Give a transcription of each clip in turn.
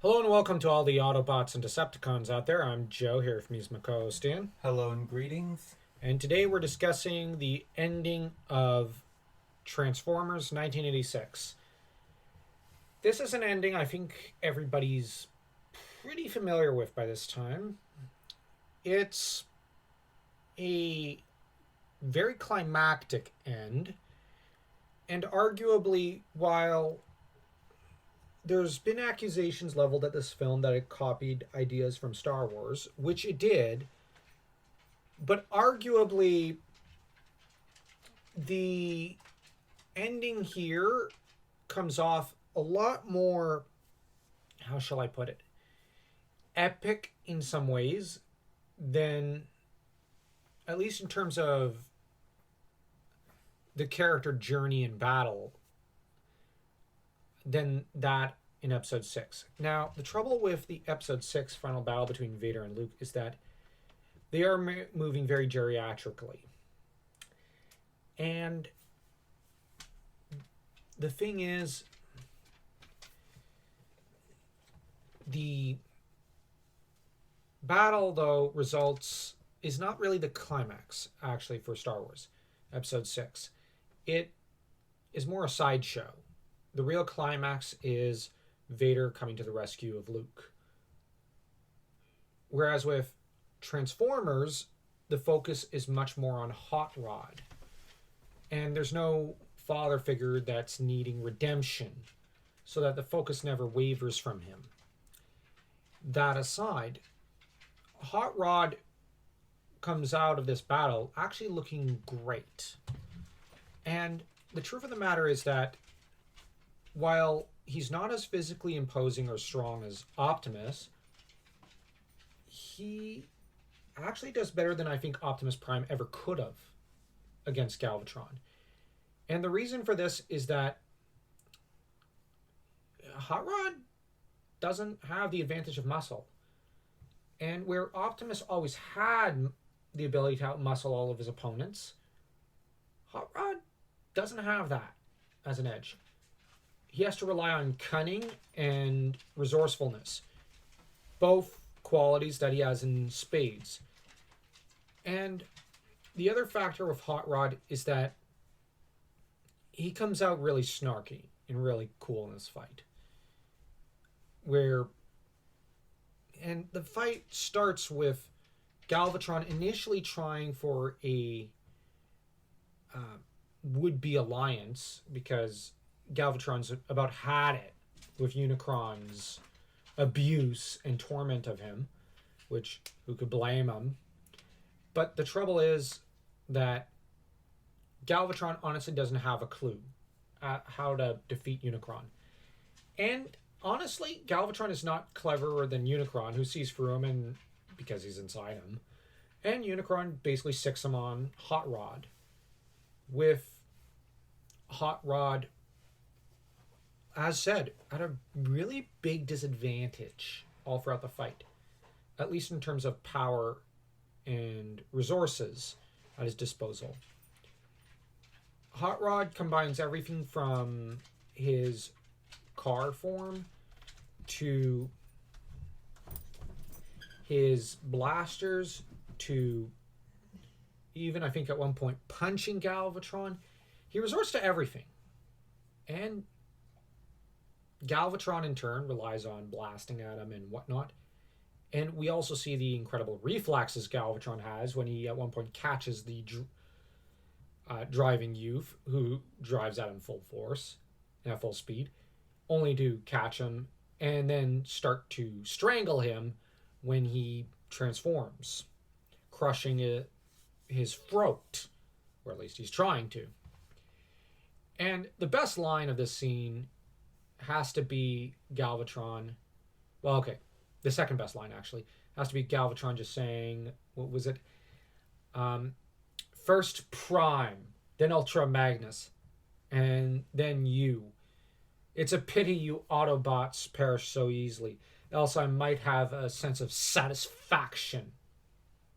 Hello and welcome to all the Autobots and Decepticons out there. I'm Joe here with me is my co-host Dan. Hello and greetings. And today we're discussing the ending of Transformers 1986. This is an ending I think everybody's pretty familiar with by this time. It's a very climactic end, and arguably, while there's been accusations leveled at this film that it copied ideas from Star Wars, which it did, but arguably the ending here comes off a lot more, how shall I put it, epic in some ways than, at least in terms of the character journey in battle, than that in episode 6. Now, the trouble with the episode 6 final battle between Vader and Luke is that they are moving very geriatrically. And the thing is, the battle, though, is not really the climax, actually, for Star Wars episode 6. It is more a sideshow. The real climax is Vader coming to the rescue of Luke. Whereas with Transformers, the focus is much more on Hot Rod. And there's no father figure that's needing redemption, so that the focus never wavers from him. That aside, Hot Rod comes out of this battle actually looking great. And the truth of the matter is that while he's not as physically imposing or strong as Optimus, he actually does better than I think Optimus Prime ever could have against Galvatron. And the reason for this is that Hot Rod doesn't have the advantage of muscle. And where Optimus always had the ability to outmuscle all of his opponents, Hot Rod doesn't have that as an edge. He has to rely on cunning and resourcefulness, both qualities that he has in spades. And the other factor with Hot Rod is that he comes out really snarky and really cool in this fight. And the fight starts with Galvatron initially trying for a would-be alliance, because Galvatron's about had it with Unicron's abuse and torment of him, which who could blame him? But the trouble is that Galvatron honestly doesn't have a clue at how to defeat Unicron. And honestly, Galvatron is not cleverer than Unicron, who sees through him and because he's inside him. And Unicron basically sicks him on Hot Rod, with Hot Rod, as said, at a really big disadvantage all throughout the fight, at least in terms of power and resources at his disposal. Hot Rod combines everything from his car form to his blasters to even, I think, at one point, punching Galvatron. He resorts to everything. And Galvatron, in turn, relies on blasting at him and whatnot. And we also see the incredible reflexes Galvatron has when he, at one point, catches the driving youth who drives at him full force and at full speed, only to catch him and then start to strangle him when he transforms, crushing his throat, or at least he's trying to. And the best line of this scene has to be Galvatron. Well, okay, the second best line actually has to be Galvatron just saying, what was it? First Prime, then Ultra Magnus, and then you. It's a pity you Autobots perish so easily, else I might have a sense of satisfaction.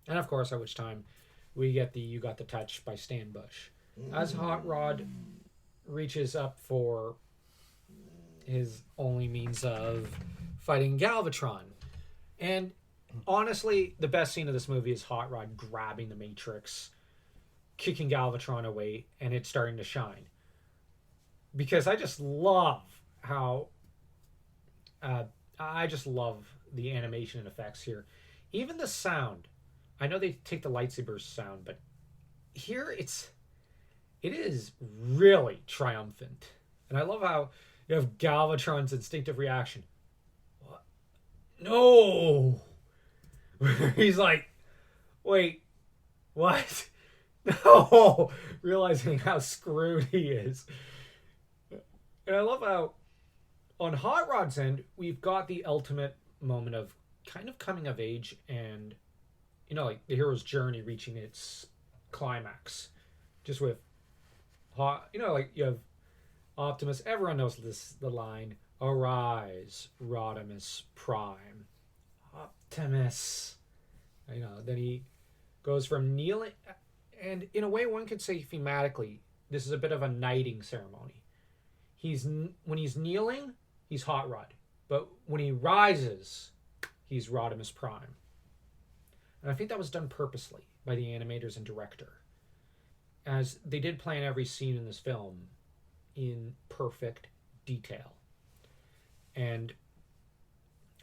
And of course, at which time we get the You Got the Touch by Stan Bush. As Hot Rod reaches up for his only means of fighting Galvatron. And honestly, the best scene of this movie is Hot Rod grabbing the Matrix, kicking Galvatron away, and it's starting to shine. Because I just love how I just love the animation and effects here. Even the sound. I know they take the lightsaber sound, but here it is really triumphant. And I love how you have Galvatron's instinctive reaction. What? No! He's like, wait, what? No! Realizing how screwed he is. And I love how on Hot Rod's end, we've got the ultimate moment of kind of coming of age and, like the hero's journey reaching its climax. Just with, like you have Optimus. Everyone knows the line, "Arise, Rodimus Prime." Optimus. Then he goes from kneeling, and in a way one could say thematically, this is a bit of a knighting ceremony. When he's kneeling, he's Hot Rod. But when he rises, he's Rodimus Prime. And I think that was done purposely by the animators and director, as they did plan every scene in this film in perfect detail. And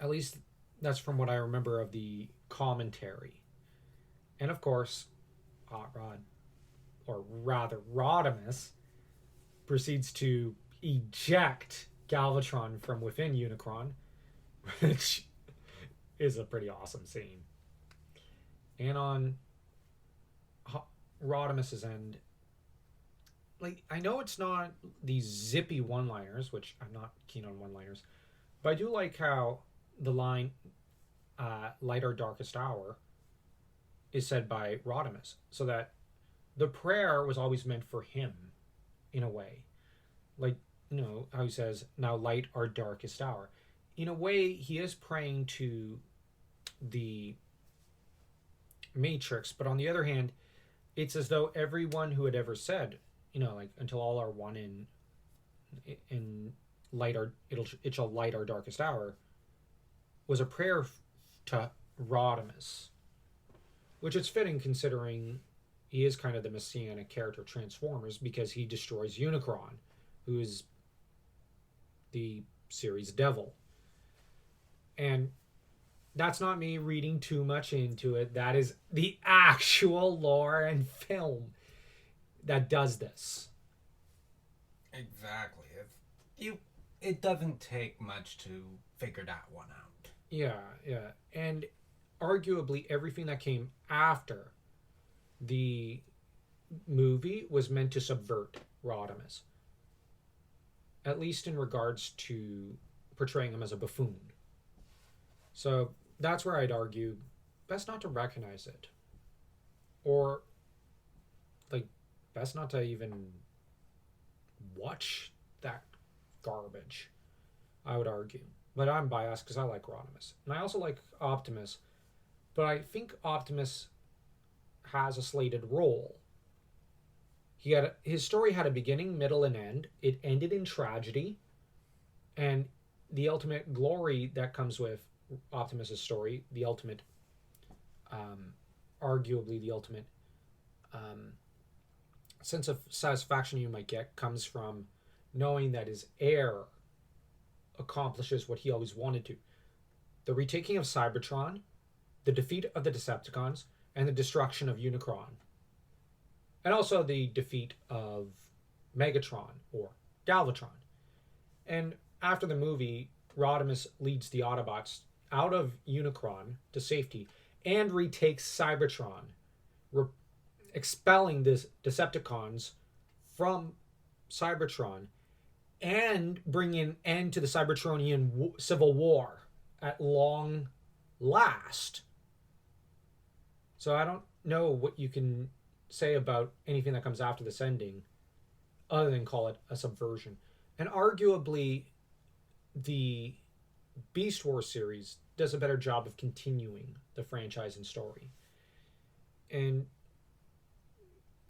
at least that's from what I remember of the commentary. And of course, Hot Rod, or rather Rodimus, proceeds to eject Galvatron from within Unicron, which is a pretty awesome scene. And on Rodimus's end, I know it's not these zippy one-liners, which I'm not keen on one-liners, but I do like how the line, light our darkest hour, is said by Rodimus, so that the prayer was always meant for him, in a way. How he says, now light our darkest hour. In a way, he is praying to the Matrix, but on the other hand, it's as though everyone who had ever said, until all are one in light it shall light our darkest hour, was a prayer to Rodimus, which is fitting considering he is kind of the messianic character of Transformers, because he destroys Unicron, who is the series devil. And that's not me reading too much into it. That is the actual lore and film that does this. Exactly. It doesn't take much to figure that one out. Yeah. And arguably everything that came after the movie was meant to subvert Rodimus. At least in regards to portraying him as a buffoon. So that's where I'd argue best not to recognize it. Or, best not to even watch that garbage, I would argue. But I'm biased because I like Rodimus. And I also like Optimus. But I think Optimus has a slated role. His story had a beginning, middle, and end. It ended in tragedy. And the ultimate glory that comes with Optimus's story, the ultimate, arguably the ultimate sense of satisfaction you might get, comes from knowing that his heir accomplishes what he always wanted to. The retaking of Cybertron, the defeat of the Decepticons, and the destruction of Unicron. And also the defeat of Megatron, or Galvatron. And after the movie, Rodimus leads the Autobots out of Unicron to safety and retakes Cybertron, expelling the Decepticons from Cybertron and bringing an end to the Cybertronian civil war at long last. So I don't know what you can say about anything that comes after this ending other than call it a subversion. And arguably, the Beast Wars series does a better job of continuing the franchise and story. And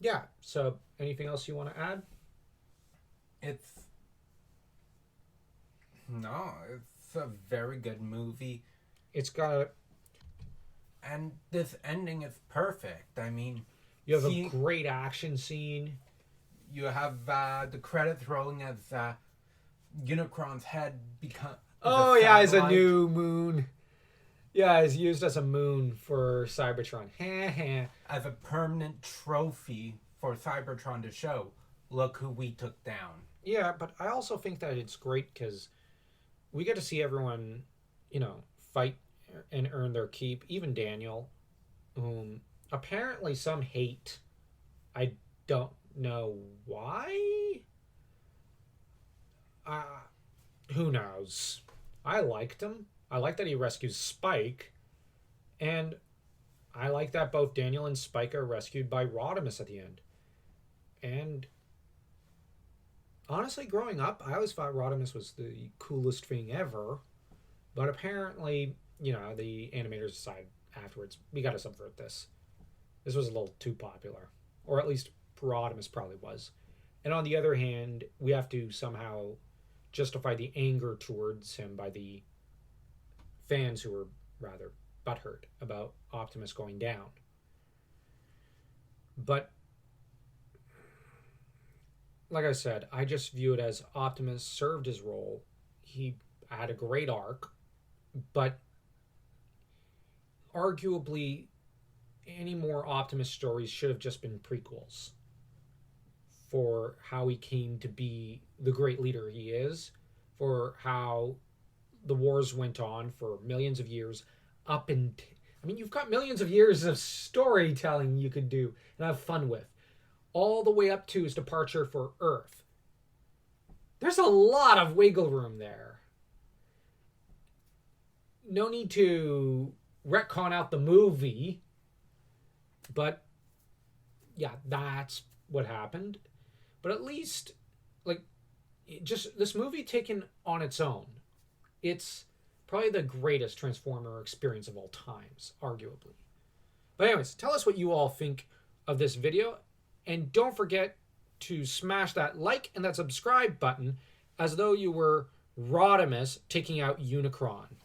yeah, so anything else you want to add? It's It's a very good movie. It's got And this ending is perfect. I mean, you have a great action scene. you have the credits rolling as Unicron's head become. Oh yeah, as a new moon. Yeah, it's used as a moon for Cybertron. As a permanent trophy for Cybertron to show, look who we took down. Yeah, but I also think that it's great because we get to see everyone, fight and earn their keep. Even Daniel, whom apparently some hate. I don't know why. Who knows? I liked him. I like that he rescues Spike. And I like that both Daniel and Spike are rescued by Rodimus at the end. And honestly, growing up, I always thought Rodimus was the coolest thing ever. But apparently, the animators decided afterwards, we got to subvert this. This was a little too popular. Or at least Rodimus probably was. And on the other hand, we have to somehow justify the anger towards him by the fans who were rather butthurt about Optimus going down. But like I said, I just view it as Optimus served his role. He had a great arc, but arguably any more Optimus stories should have just been prequels for how he came to be the great leader he is, for how the wars went on for millions of years you've got millions of years of storytelling you could do and have fun with, all the way up to his departure for Earth. There's a lot of wiggle room there. No need to retcon out the movie, but yeah, that's what happened. But at least, just this movie taken on its own, it's probably the greatest Transformer experience of all times, arguably. But anyways, tell us what you all think of this video, and don't forget to smash that like and that subscribe button as though you were Rodimus taking out Unicron.